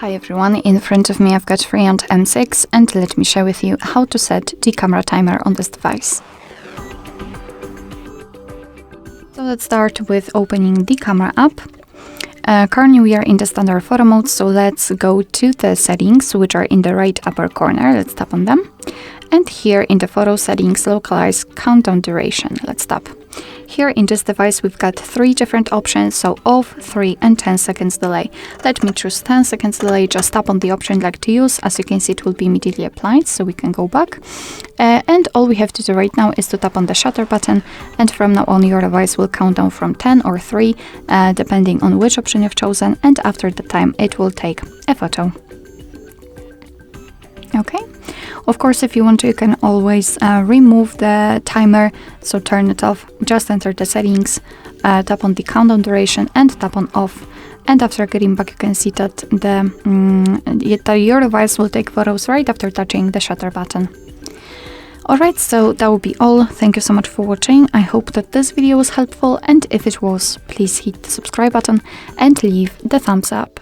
Hi everyone, in front of me I've got FREEYOND M6 and let me share with you how to set the camera timer on this device. So let's start with opening the camera app. Currently we are in the standard photo mode, so let's go to the settings which are in the right upper corner. Let's tap on them. And here in the photo settings, localize countdown duration. Let's tap. Here in this device we've got 3 different options, so off, 3 and 10 seconds delay. Let me choose 10 seconds delay, just tap on the option you'd like to use. As you can see, it will be immediately applied, so we can go back. And all we have to do right now is to tap on the shutter button, and from now on your device will count down from 10 or 3, depending on which option you've chosen, and after the time it will take a photo. Okay. Of course, if you want to, you can always remove the timer, so turn it off. Just enter the settings, tap on the countdown duration and tap on off. And after getting back, you can see that your device will take photos right after touching the shutter button. Alright, so that will be all. Thank you so much for watching. I hope that this video was helpful, and if it was, please hit the subscribe button and leave the thumbs up.